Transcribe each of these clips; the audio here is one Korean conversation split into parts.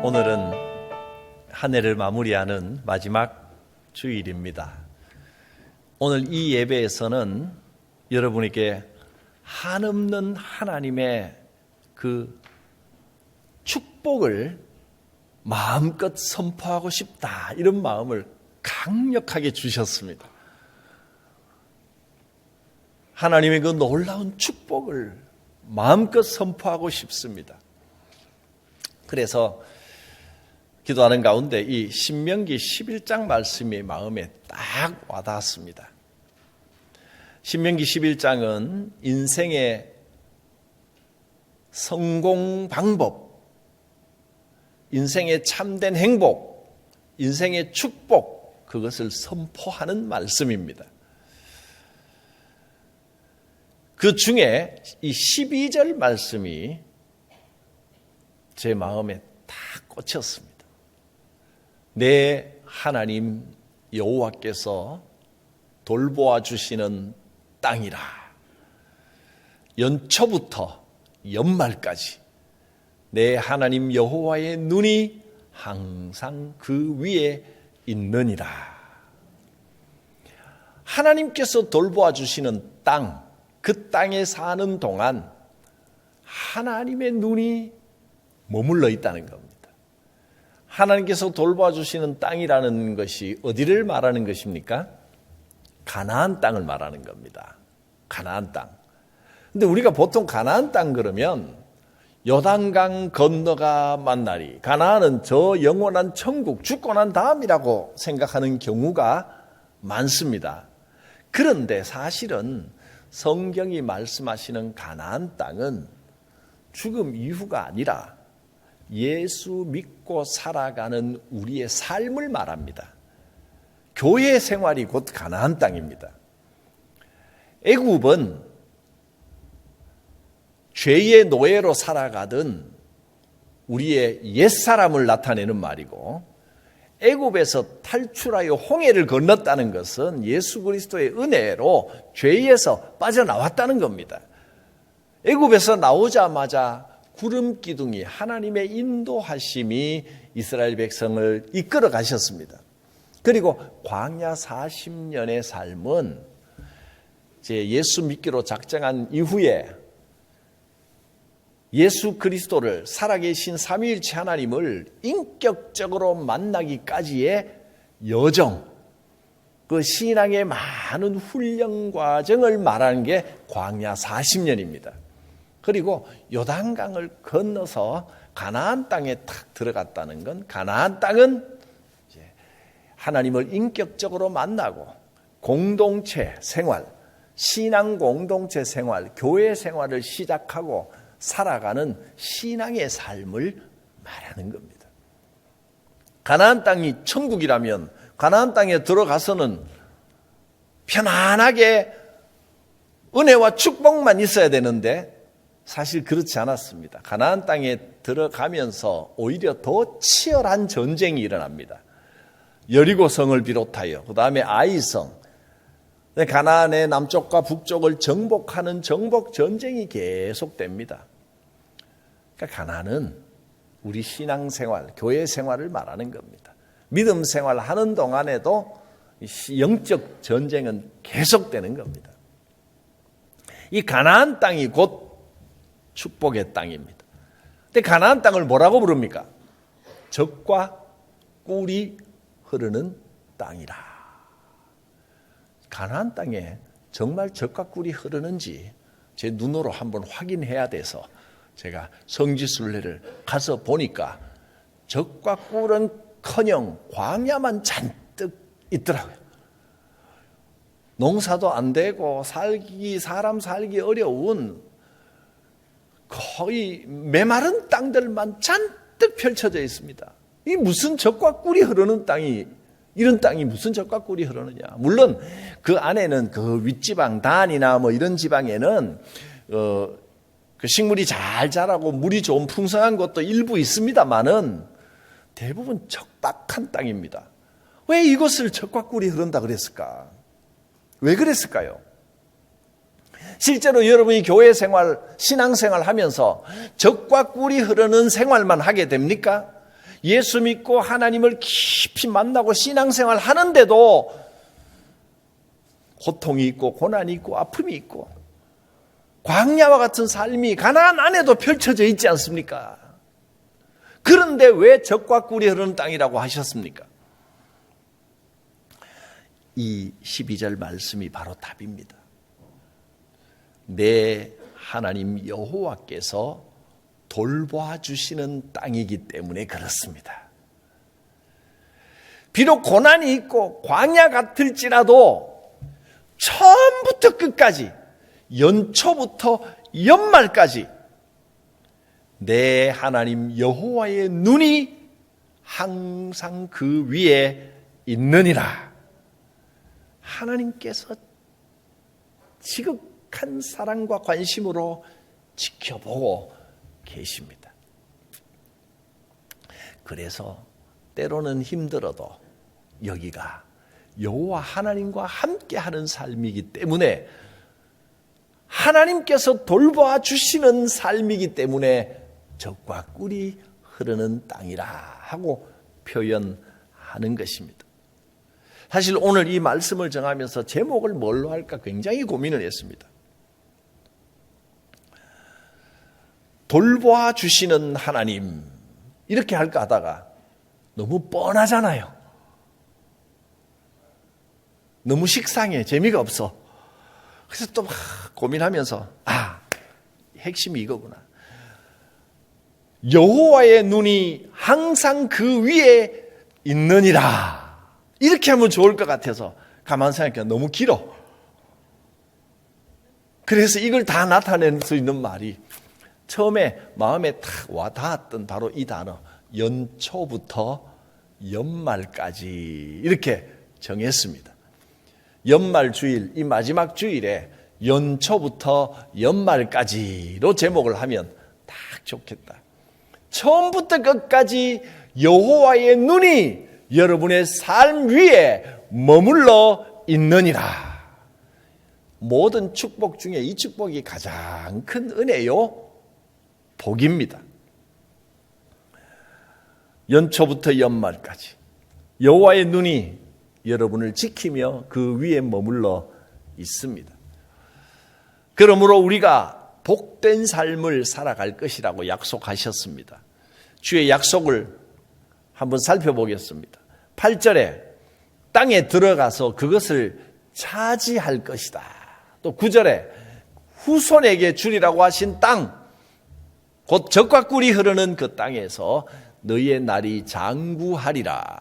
오늘은 한 해를 마무리하는 마지막 주일입니다. 오늘 이 예배에서는 여러분에게 한없는 하나님의 그 축복을 마음껏 선포하고 싶다, 이런 마음을 강력하게 주셨습니다. 하나님의 그 놀라운 축복을 마음껏 선포하고 싶습니다. 그래서 기도하는 가운데 이 신명기 11장 말씀이 마음에 딱 와닿았습니다. 신명기 11장은 인생의 성공 방법, 인생의 참된 행복, 인생의 축복, 그것을 선포하는 말씀입니다. 그 중에 이 12절 말씀이 제 마음에 딱 꽂혔습니다. 내 하나님 여호와께서 돌보아 주시는 땅이라. 연초부터 연말까지 내 하나님 여호와의 눈이 항상 그 위에 있느니라. 하나님께서 돌보아 주시는 땅, 그 땅에 사는 동안 하나님의 눈이 머물러 있다는 겁니다. 하나님께서 돌보아 주시는 땅이라는 것이 어디를 말하는 것입니까? 가나안 땅을 말하는 겁니다. 가나안 땅. 근데 우리가 보통 가나안 땅 그러면 요단강 건너가 만나리, 가나안은 저 영원한 천국, 죽고 난 다음이라고 생각하는 경우가 많습니다. 그런데 사실은 성경이 말씀하시는 가나안 땅은 죽음 이후가 아니라 예수 믿고 살아가는 우리의 삶을 말합니다. 교회 생활이 곧 가나안 땅입니다. 애굽은 죄의 노예로 살아가던 우리의 옛사람을 나타내는 말이고, 애굽에서 탈출하여 홍해를 건넜다는 것은 예수 그리스도의 은혜로 죄에서 빠져나왔다는 겁니다. 애굽에서 나오자마자 구름 기둥이, 하나님의 인도하심이 이스라엘 백성을 이끌어 가셨습니다. 그리고 광야 40년의 삶은 이제 예수 믿기로 작정한 이후에 예수 그리스도를, 살아계신 삼위일체 하나님을 인격적으로 만나기까지의 여정, 그 신앙의 많은 훈련 과정을 말하는 게 광야 40년입니다. 그리고 요단강을 건너서 가나안 땅에 탁 들어갔다는 건, 가나안 땅은 이제 하나님을 인격적으로 만나고 공동체 생활, 신앙 공동체 생활, 교회 생활을 시작하고 살아가는 신앙의 삶을 말하는 겁니다. 가나안 땅이 천국이라면 가나안 땅에 들어가서는 편안하게 은혜와 축복만 있어야 되는데 사실 그렇지 않았습니다. 가나안 땅에 들어가면서 오히려 더 치열한 전쟁이 일어납니다. 여리고성을 비롯하여, 그 다음에 아이성, 가나안의 남쪽과 북쪽을 정복하는 정복 전쟁이 계속됩니다. 그러니까 가나안은 우리 신앙생활, 교회 생활을 말하는 겁니다. 믿음 생활하는 동안에도 영적 전쟁은 계속되는 겁니다. 이 가나안 땅이 곧 축복의 땅입니다. 근데 가나안 땅을 뭐라고 부릅니까? 젖과 꿀이 흐르는 땅이라. 가나안 땅에 정말 젖과 꿀이 흐르는지 제 눈으로 한번 확인해야 돼서 제가 성지순례를 가서 보니까 젖과 꿀은 커녕 광야만 잔뜩 있더라고요. 농사도 안 되고 사람 살기 어려운 거의 메마른 땅들만 잔뜩 펼쳐져 있습니다. 이 무슨 젖과 꿀이 흐르는 땅이, 이런 땅이 무슨 젖과 꿀이 흐르느냐. 물론 그 안에는 그 윗지방 단이나 뭐 이런 지방에는 그 식물이 잘 자라고 물이 좀 풍성한 것도 일부 있습니다만은 대부분 척박한 땅입니다. 왜 이것을 젖과 꿀이 흐른다 그랬을까? 왜 그랬을까요? 실제로 여러분이 교회 생활, 신앙생활 하면서 젖과 꿀이 흐르는 생활만 하게 됩니까? 예수 믿고 하나님을 깊이 만나고 신앙생활 하는데도 고통이 있고 고난이 있고 아픔이 있고 광야와 같은 삶이 가나안 안에도 펼쳐져 있지 않습니까? 그런데 왜 젖과 꿀이 흐르는 땅이라고 하셨습니까? 이 12절 말씀이 바로 답입니다. 내 하나님 여호와께서 돌봐주시는 땅이기 때문에 그렇습니다. 비록 고난이 있고 광야 같을지라도 처음부터 끝까지 연초부터 연말까지 내 하나님 여호와의 눈이 항상 그 위에 있느니라. 하나님께서 지극한 사랑과 관심으로 지켜보고 계십니다. 그래서 때로는 힘들어도 여기가 여호와 하나님과 함께하는 삶이기 때문에 하나님께서 돌봐 주시는 삶이기 때문에 젖과 꿀이 흐르는 땅이라 하고 표현하는 것입니다. 사실 오늘 이 말씀을 정하면서 제목을 뭘로 할까 굉장히 고민을 했습니다. 돌봐 주시는 하나님 이렇게 할까 하다가 너무 뻔하잖아요. 너무 식상해. 재미가 없어. 그래서 또 막 고민하면서 핵심이 이거구나. 여호와의 눈이 항상 그 위에 있느니라. 이렇게 하면 좋을 것 같아서 가만 생각하니까 너무 길어. 그래서 이걸 다 나타낼 수 있는 말이 처음에 마음에 탁 와 닿았던 바로 이 단어 연초부터 연말까지 이렇게 정했습니다. 연말 주일, 이 마지막 주일에 연초부터 연말까지로 제목을 하면 딱 좋겠다. 처음부터 끝까지 여호와의 눈이 여러분의 삶 위에 머물러 있느니라. 모든 축복 중에 이 축복이 가장 큰 은혜요, 복입니다. 연초부터 연말까지 여호와의 눈이 여러분을 지키며 그 위에 머물러 있습니다. 그러므로 우리가 복된 삶을 살아갈 것이라고 약속하셨습니다. 주의 약속을 한번 살펴보겠습니다. 8절에 땅에 들어가서 그것을 차지할 것이다. 또 9절에 후손에게 주리라고 하신 땅, 곧 젖과 꿀이 흐르는 그 땅에서 너희의 날이 장구하리라.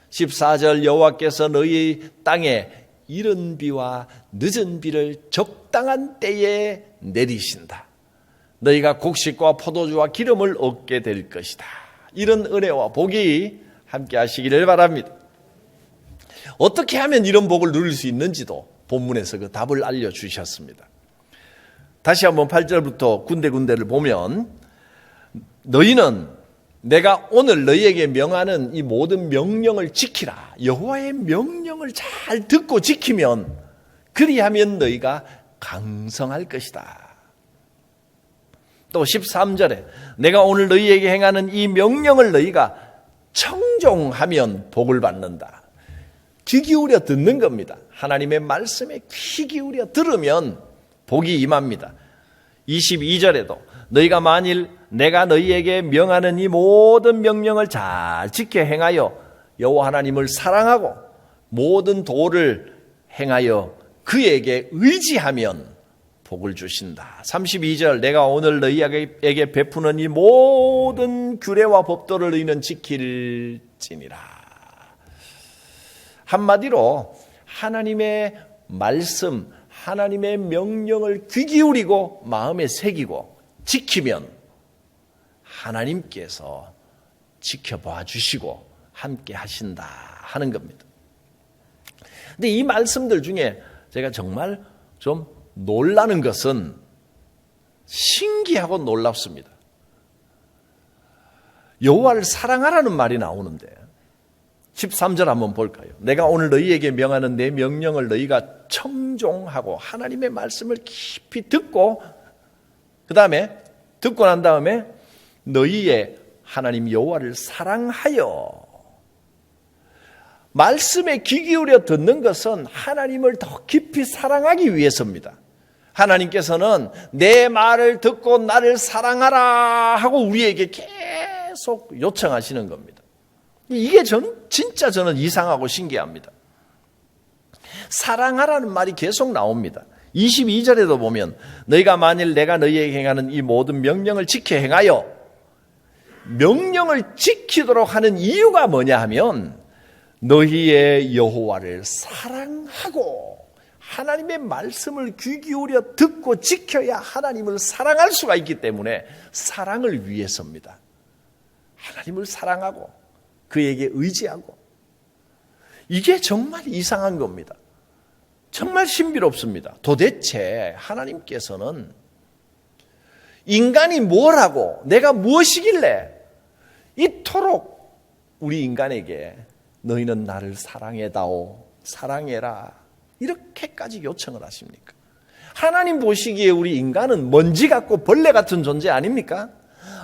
14절 여호와께서 너희 땅에 이른 비와 늦은 비를 적당한 때에 내리신다. 너희가 곡식과 포도주와 기름을 얻게 될 것이다. 이런 은혜와 복이 함께 하시기를 바랍니다. 어떻게 하면 이런 복을 누릴 수 있는지도 본문에서 그 답을 알려주셨습니다. 다시 한번 8절부터 군데군데를 보면 너희는 내가 오늘 너희에게 명하는 이 모든 명령을 지키라. 여호와의 명령을 잘 듣고 지키면 그리하면 너희가 강성할 것이다. 또 13절에 내가 오늘 너희에게 행하는 이 명령을 너희가 청종하면 복을 받는다. 귀 기울여 듣는 겁니다. 하나님의 말씀에 귀 기울여 들으면 복이 임합니다. 22절에도 너희가 만일 내가 너희에게 명하는 이 모든 명령을 잘 지켜 행하여 여호와 하나님을 사랑하고 모든 도를 행하여 그에게 의지하면 복을 주신다. 32절 내가 오늘 너희에게 베푸는 이 모든 규례와 법도를 너희는 지킬지니라. 한마디로 하나님의 말씀, 하나님의 명령을 귀 기울이고 마음에 새기고 지키면 하나님께서 지켜봐 주시고 함께 하신다 하는 겁니다. 근데 이 말씀들 중에 제가 정말 좀 놀라는 것은 신기하고 놀랍습니다. 여호와를 사랑하라는 말이 나오는데 13절 한번 볼까요? 내가 오늘 너희에게 명하는 내 명령을 너희가 청종하고 하나님의 말씀을 깊이 듣고 그 다음에 듣고 난 다음에 너희의 하나님 여호와를 사랑하여. 말씀에 귀 기울여 듣는 것은 하나님을 더 깊이 사랑하기 위해서입니다. 하나님께서는 내 말을 듣고 나를 사랑하라 하고 우리에게 계속 요청하시는 겁니다. 이게 진짜 저는 이상하고 신기합니다. 사랑하라는 말이 계속 나옵니다. 22절에도 보면 너희가 만일 내가 너희에게 행하는 이 모든 명령을 지켜 행하여, 명령을 지키도록 하는 이유가 뭐냐 하면 너희의 여호와를 사랑하고, 하나님의 말씀을 귀 기울여 듣고 지켜야 하나님을 사랑할 수가 있기 때문에 사랑을 위해서입니다. 하나님을 사랑하고 그에게 의지하고. 이게 정말 이상한 겁니다. 정말 신비롭습니다. 도대체 하나님께서는 인간이 뭘 하고 내가 무엇이길래 이토록 우리 인간에게 너희는 나를 사랑해다오, 사랑해라, 이렇게까지 요청을 하십니까? 하나님 보시기에 우리 인간은 먼지 같고 벌레 같은 존재 아닙니까?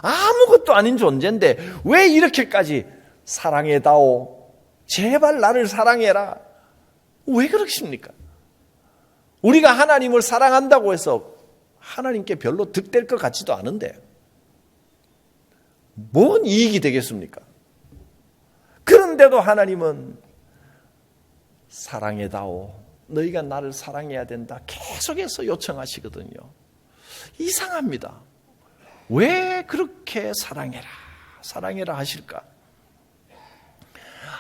아무것도 아닌 존재인데 왜 이렇게까지 사랑해다오, 제발 나를 사랑해라, 왜 그러십니까? 우리가 하나님을 사랑한다고 해서 하나님께 별로 득될 것 같지도 않은데 뭔 이익이 되겠습니까? 그런데도 하나님은 사랑해다오, 너희가 나를 사랑해야 된다, 계속해서 요청하시거든요. 이상합니다. 왜 그렇게 사랑해라, 사랑해라 하실까?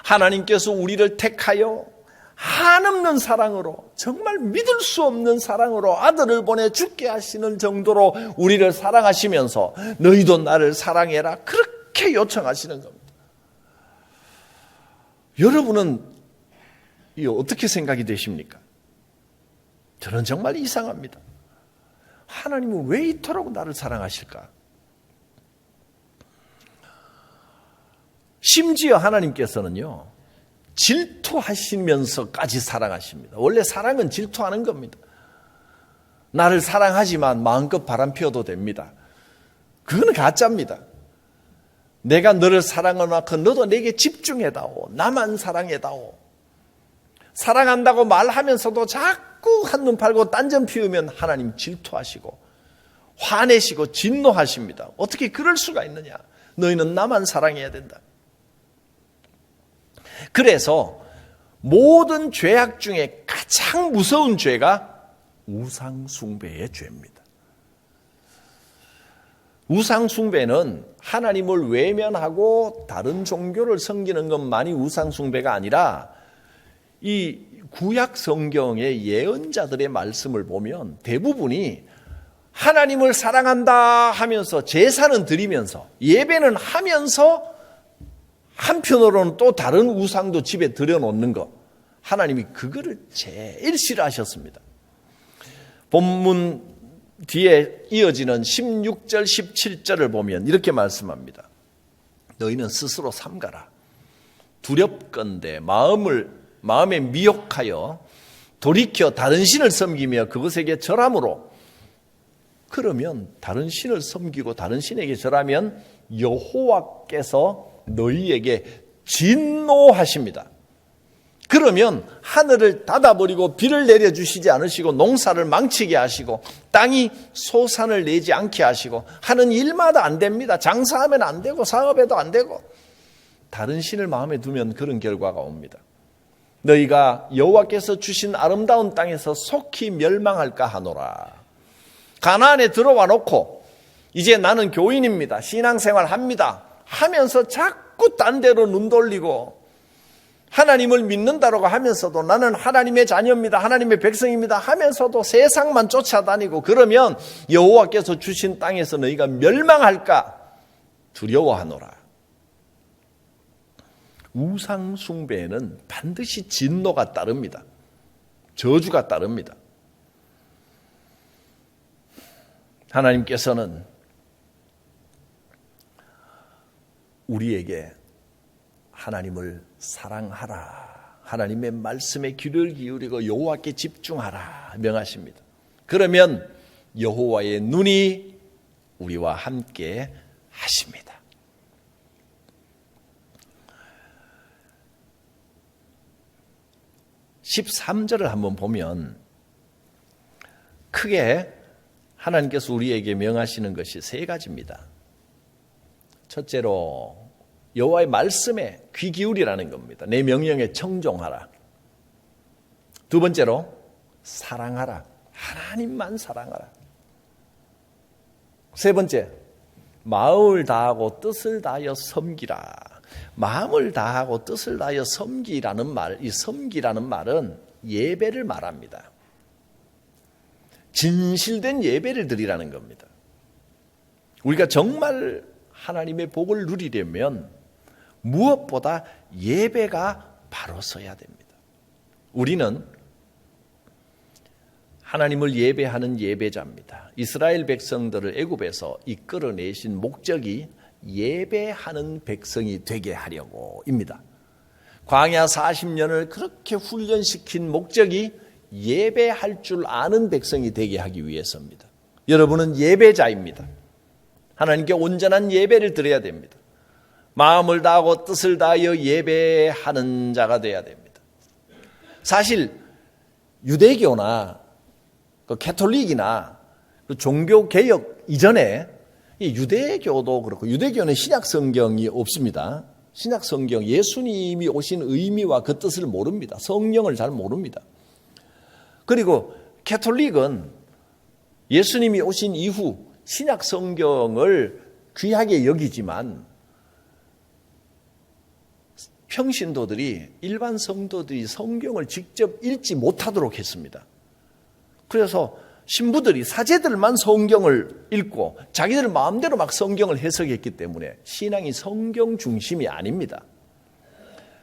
하나님께서 우리를 택하여 한없는 사랑으로, 정말 믿을 수 없는 사랑으로 아들을 보내 죽게 하시는 정도로 우리를 사랑하시면서 너희도 나를 사랑해라, 그렇게 요청하시는 겁니다. 여러분은 이 어떻게 생각이 되십니까? 저는 정말 이상합니다. 하나님은 왜 이토록 나를 사랑하실까? 심지어 하나님께서는요, 질투하시면서까지 사랑하십니다. 원래 사랑은 질투하는 겁니다. 나를 사랑하지만 마음껏 바람 피워도 됩니다. 그건 가짜입니다. 내가 너를 사랑하는 만큼 너도 내게 집중해다오, 나만 사랑해다오. 사랑한다고 말하면서도 자꾸 한눈 팔고 딴전 피우면 하나님 질투하시고 화내시고 진노하십니다. 어떻게 그럴 수가 있느냐? 너희는 나만 사랑해야 된다. 그래서 모든 죄악 중에 가장 무서운 죄가 우상숭배의 죄입니다. 우상숭배는 하나님을 외면하고 다른 종교를 섬기는 것만이 우상숭배가 아니라, 이 구약 성경의 예언자들의 말씀을 보면 대부분이 하나님을 사랑한다 하면서 제사는 드리면서 예배는 하면서 한편으로는 또 다른 우상도 집에 들여놓는 것, 하나님이 그거를 제일 싫어하셨습니다. 본문 뒤에 이어지는 16절 17절을 보면 이렇게 말씀합니다. 너희는 스스로 삼가라. 두렵건대 마음에 미혹하여 돌이켜 다른 신을 섬기며 그것에게 절함으로, 그러면 다른 신을 섬기고 다른 신에게 절하면 여호와께서 너희에게 진노하십니다. 그러면 하늘을 닫아버리고 비를 내려주시지 않으시고 농사를 망치게 하시고 땅이 소산을 내지 않게 하시고 하는 일마다 안 됩니다. 장사하면 안 되고 사업해도 안 되고 다른 신을 마음에 두면 그런 결과가 옵니다. 너희가 여호와께서 주신 아름다운 땅에서 속히 멸망할까 하노라. 가나안에 들어와 놓고 이제 나는 교인입니다, 신앙생활 합니다 하면서 자꾸 딴 데로 눈 돌리고 하나님을 믿는다라고 하면서도 나는 하나님의 자녀입니다, 하나님의 백성입니다 하면서도 세상만 쫓아다니고 그러면 여호와께서 주신 땅에서 너희가 멸망할까 두려워하노라. 우상 숭배에는 반드시 진노가 따릅니다. 저주가 따릅니다. 하나님께서는 우리에게 하나님을 사랑하라, 하나님의 말씀에 귀를 기울이고 여호와께 집중하라 명하십니다. 그러면 여호와의 눈이 우리와 함께 하십니다. 13절을 한번 보면 크게 하나님께서 우리에게 명하시는 것이 세 가지입니다. 첫째로 여호와의 말씀에 귀 기울이라는 겁니다. 내 명령에 청종하라. 두 번째로 사랑하라. 하나님만 사랑하라. 세 번째, 마음을 다하고 뜻을 다하여 섬기라. 마음을 다하고 뜻을 다하여 섬기라는 말, 이 섬기라는 말은 예배를 말합니다. 진실된 예배를 드리라는 겁니다. 우리가 정말 하나님의 복을 누리려면 무엇보다 예배가 바로 서야 됩니다. 우리는 하나님을 예배하는 예배자입니다. 이스라엘 백성들을 애굽에서 이끌어내신 목적이 예배하는 백성이 되게 하려고입니다. 광야 40년을 그렇게 훈련시킨 목적이 예배할 줄 아는 백성이 되게 하기 위해서입니다. 여러분은 예배자입니다. 하나님께 온전한 예배를 드려야 됩니다. 마음을 다하고 뜻을 다하여 예배하는 자가 되어야 됩니다. 사실 유대교나 캐톨릭이나 종교개혁 이전에 유대교도 그렇고, 유대교는 신약성경이 없습니다. 신약성경, 예수님이 오신 의미와 그 뜻을 모릅니다. 성령을 잘 모릅니다. 그리고 캐톨릭은 예수님이 오신 이후 신약성경을 귀하게 여기지만 평신도들이, 일반 성도들이 성경을 직접 읽지 못하도록 했습니다. 그래서 신부들이, 사제들만 성경을 읽고 자기들 마음대로 막 성경을 해석했기 때문에 신앙이 성경 중심이 아닙니다.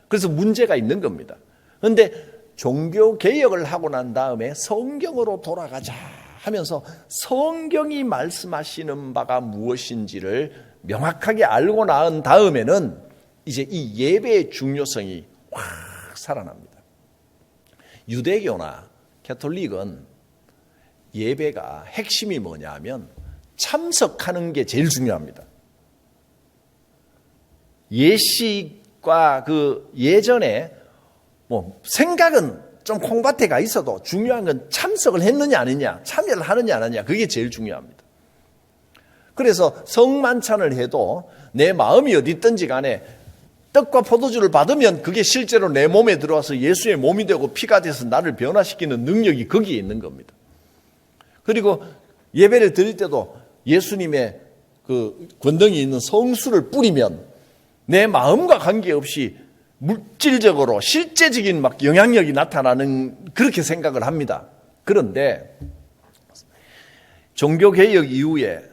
그래서 문제가 있는 겁니다. 그런데 종교 개혁을 하고 난 다음에 성경으로 돌아가자 하면서 성경이 말씀하시는 바가 무엇인지를 명확하게 알고 나은 다음에는 이제 이 예배의 중요성이 확 살아납니다. 유대교나 캐톨릭은 예배가 핵심이 뭐냐 하면 참석하는 게 제일 중요합니다. 예식과 그 예전에 생각은 좀 콩밭에 가 있어도 중요한 건 참석을 했느냐 안 했느냐, 참여를 하느냐 안 하느냐, 그게 제일 중요합니다. 그래서 성만찬을 해도 내 마음이 어디 있든지 간에 떡과 포도주를 받으면 그게 실제로 내 몸에 들어와서 예수의 몸이 되고 피가 돼서 나를 변화시키는 능력이 거기에 있는 겁니다. 그리고 예배를 드릴 때도 예수님의 그 권능이 있는 성수를 뿌리면 내 마음과 관계없이 물질적으로 실제적인 막 영향력이 나타나는, 그렇게 생각을 합니다. 그런데 종교개혁 이후에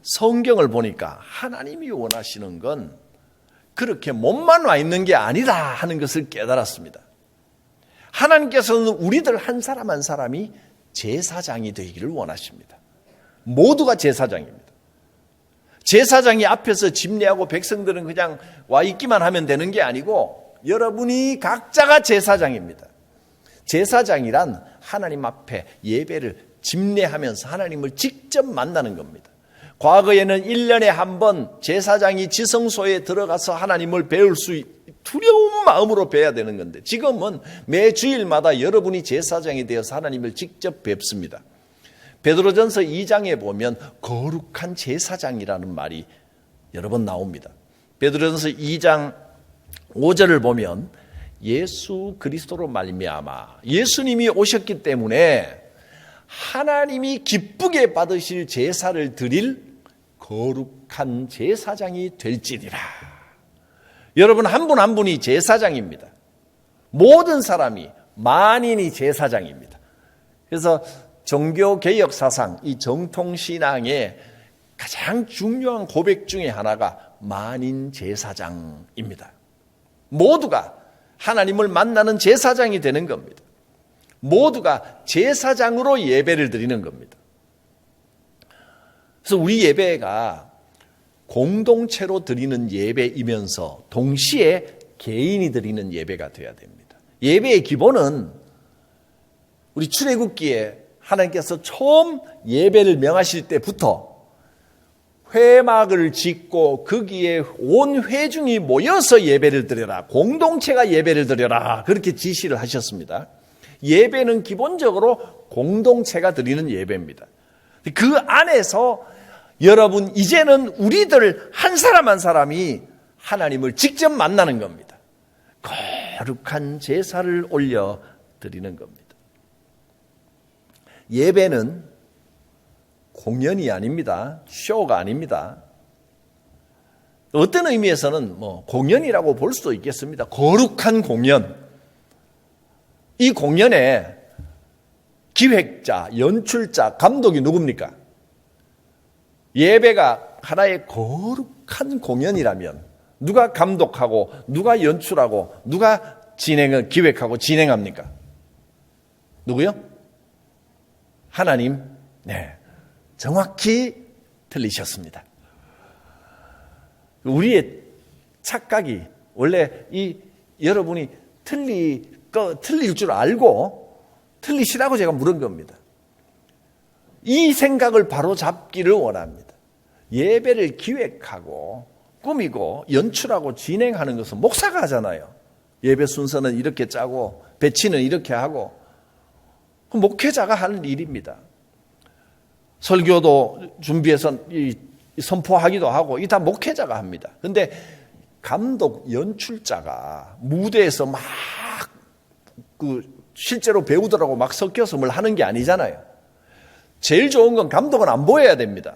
성경을 보니까 하나님이 원하시는 건 그렇게 몸만 와 있는 게 아니다 하는 것을 깨달았습니다. 하나님께서는 우리들 한 사람 한 사람이 제사장이 되기를 원하십니다. 모두가 제사장입니다. 제사장이 앞에서 집례하고 백성들은 그냥 와 있기만 하면 되는 게 아니고 여러분이 각자가 제사장입니다. 제사장이란 하나님 앞에 예배를 집례하면서 하나님을 직접 만나는 겁니다. 과거에는 1년에 한 번 제사장이 지성소에 들어가서 하나님을 배울 수, 두려운 마음으로 배워야 되는 건데, 지금은 매 주일마다 여러분이 제사장이 되어서 하나님을 직접 뵙습니다. 베드로전서 2장에 보면 거룩한 제사장이라는 말이 여러 번 나옵니다. 베드로전서 2장 5절을 보면 예수 그리스도로 말미암아, 예수님이 오셨기 때문에 하나님이 기쁘게 받으실 제사를 드릴 거룩한 제사장이 될지니라. 여러분 한 분 한 분이 제사장입니다. 모든 사람이, 만인이 제사장입니다. 그래서 종교개혁 사상, 이 정통신앙의 가장 중요한 고백 중에 하나가 만인 제사장입니다. 모두가 하나님을 만나는 제사장이 되는 겁니다. 모두가 제사장으로 예배를 드리는 겁니다. 그래서 우리 예배가 공동체로 드리는 예배이면서 동시에 개인이 드리는 예배가 되어야 됩니다. 예배의 기본은 우리 출애굽기에 하나님께서 처음 예배를 명하실 때부터 회막을 짓고 거기에 온 회중이 모여서 예배를 드려라, 공동체가 예배를 드려라, 그렇게 지시를 하셨습니다. 예배는 기본적으로 공동체가 드리는 예배입니다. 그 안에서 여러분 이제는 우리들 한 사람 한 사람이 하나님을 직접 만나는 겁니다. 거룩한 제사를 올려 드리는 겁니다. 예배는 공연이 아닙니다. 쇼가 아닙니다. 어떤 의미에서는 공연이라고 볼 수도 있겠습니다. 거룩한 공연. 이 공연의 기획자, 연출자, 감독이 누굽니까? 예배가 하나의 거룩한 공연이라면 누가 감독하고 누가 연출하고 누가 기획하고 진행합니까? 누구요? 하나님. 네, 정확히 틀리셨습니다. 우리의 착각이 원래 여러분이 틀릴 줄 알고 틀리시라고 제가 물은 겁니다. 이 생각을 바로 잡기를 원합니다. 예배를 기획하고 꾸미고 연출하고 진행하는 것은 목사가 하잖아요. 예배 순서는 이렇게 짜고 배치는 이렇게 하고 목회자가 하는 일입니다. 설교도 준비해서 선포하기도 하고 이 다 목회자가 합니다. 그런데 감독, 연출자가 무대에서 막 실제로 배우들하고 막 섞여서 뭘 하는 게 아니잖아요. 제일 좋은 건 감독은 안 보여야 됩니다.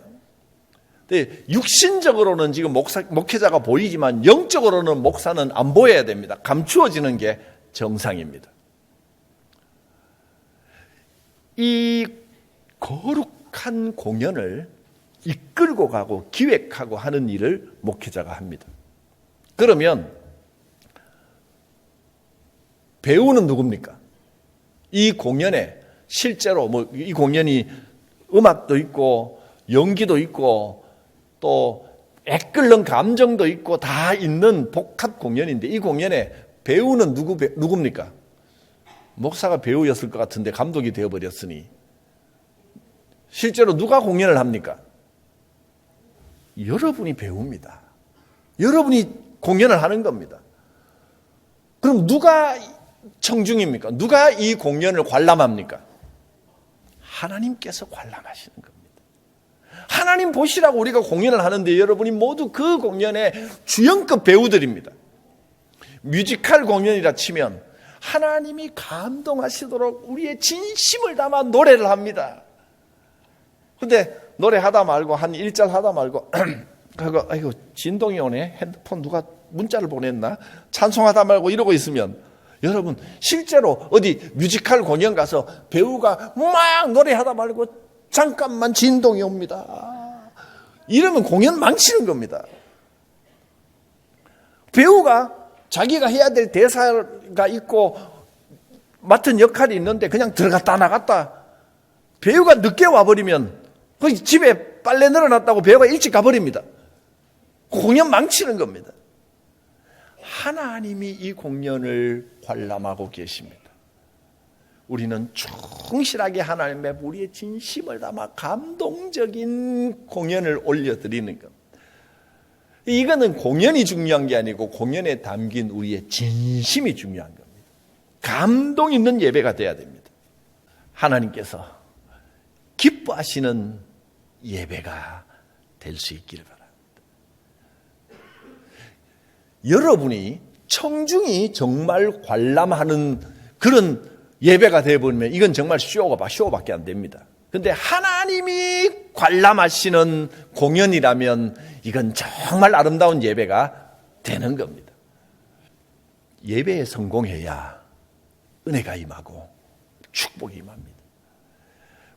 근데 육신적으로는 지금 목회자가 보이지만 영적으로는 목사는 안 보여야 됩니다. 감추어지는 게 정상입니다. 이 거룩한 공연을 이끌고 가고 기획하고 하는 일을 목회자가 합니다. 그러면 배우는 누굽니까? 이 공연에 실제로 이 공연이 음악도 있고 연기도 있고 또 애끓는 감정도 있고 다 있는 복합 공연인데 이 공연에 배우는 누굽니까? 목사가 배우였을 것 같은데 감독이 되어버렸으니 실제로 누가 공연을 합니까? 여러분이 배우입니다. 여러분이 공연을 하는 겁니다. 그럼 누가 청중입니까? 누가 이 공연을 관람합니까? 하나님께서 관람하시는 겁니다. 하나님 보시라고 우리가 공연을 하는데 여러분이 모두 그 공연의 주연급 배우들입니다. 뮤지컬 공연이라 치면 하나님이 감동하시도록 우리의 진심을 담아 노래를 합니다. 근데 노래하다 말고 한 1절 하다 말고 아이고 진동이 오네. 핸드폰 누가 문자를 보냈나? 찬송하다 말고 이러고 있으면 여러분 실제로 어디 뮤지컬 공연 가서 배우가 막 노래하다 말고 잠깐만 진동이 옵니다. 이러면 공연 망치는 겁니다. 배우가 자기가 해야 될 대사가 있고 맡은 역할이 있는데 그냥 들어갔다 나갔다 배우가 늦게 와버리면 집에 빨래 늘어났다고 배우가 일찍 가버립니다. 공연 망치는 겁니다. 하나님이 이 공연을 관람하고 계십니다. 우리는 충실하게 하나님 앞에 우리의 진심을 담아 감동적인 공연을 올려드리는 겁니다. 이거는 공연이 중요한 게 아니고 공연에 담긴 우리의 진심이 중요한 겁니다. 감동 있는 예배가 돼야 됩니다. 하나님께서 기뻐하시는 예배가 될 수 있기를 바랍니다. 여러분이 청중이 정말 관람하는 그런 예배가 되어버리면 이건 정말 쇼밖에 안 됩니다. 그런데 하나님이 관람하시는 공연이라면 이건 정말 아름다운 예배가 되는 겁니다. 예배에 성공해야 은혜가 임하고 축복이 임합니다.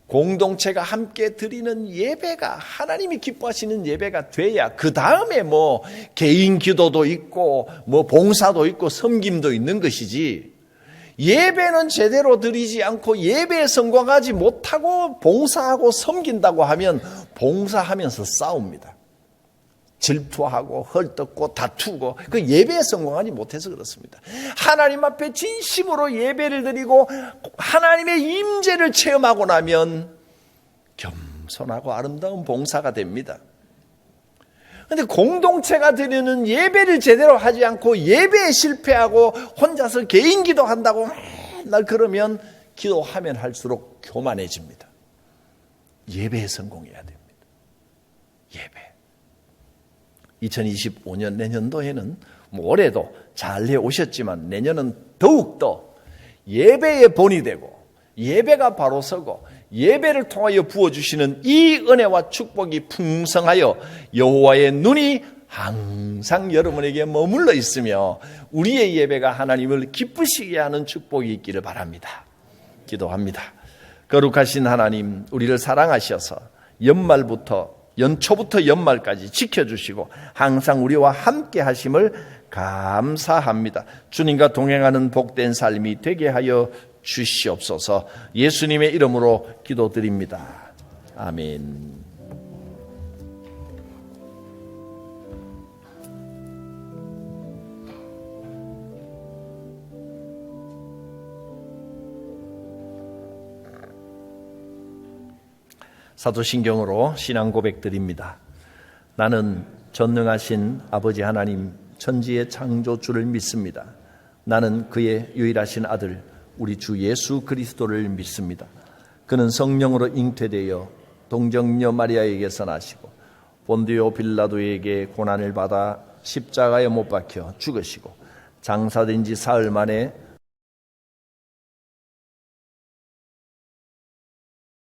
공동체가 함께 드리는 예배가 하나님이 기뻐하시는 예배가 돼야 그 다음에 개인 기도도 있고 봉사도 있고 섬김도 있는 것이지 예배는 제대로 드리지 않고 예배에 성공하지 못하고 봉사하고 섬긴다고 하면 봉사하면서 싸웁니다. 질투하고 헐뜯고 다투고 그 예배에 성공하지 못해서 그렇습니다. 하나님 앞에 진심으로 예배를 드리고 하나님의 임재를 체험하고 나면 겸손하고 아름다운 봉사가 됩니다. 그런데 공동체가 드리는 예배를 제대로 하지 않고 예배에 실패하고 혼자서 개인 기도한다고 맨날 그러면 기도하면 할수록 교만해집니다. 예배에 성공해야 됩니다. 예배. 2025년 내년도에는 올해도 잘 해오셨지만 내년은 더욱더 예배의 본이 되고 예배가 바로 서고 예배를 통하여 부어주시는 이 은혜와 축복이 풍성하여 여호와의 눈이 항상 여러분에게 머물러 있으며 우리의 예배가 하나님을 기쁘시게 하는 축복이 있기를 바랍니다. 기도합니다. 거룩하신 하나님, 우리를 사랑하셔서 연초부터 연말까지 지켜주시고 항상 우리와 함께 하심을 감사합니다. 주님과 동행하는 복된 삶이 되게 하여 주시옵소서. 예수님의 이름으로 기도드립니다. 아멘. 사도신경으로 신앙 고백드립니다. 나는 전능하신 아버지 하나님 천지의 창조주를 믿습니다. 나는 그의 유일하신 아들 우리 주 예수 그리스도를 믿습니다. 그는 성령으로 잉태되어 동정녀 마리아에게서 나시고 본디오 빌라도에게 고난을 받아 십자가에 못 박혀 죽으시고 장사된 지 사흘 만에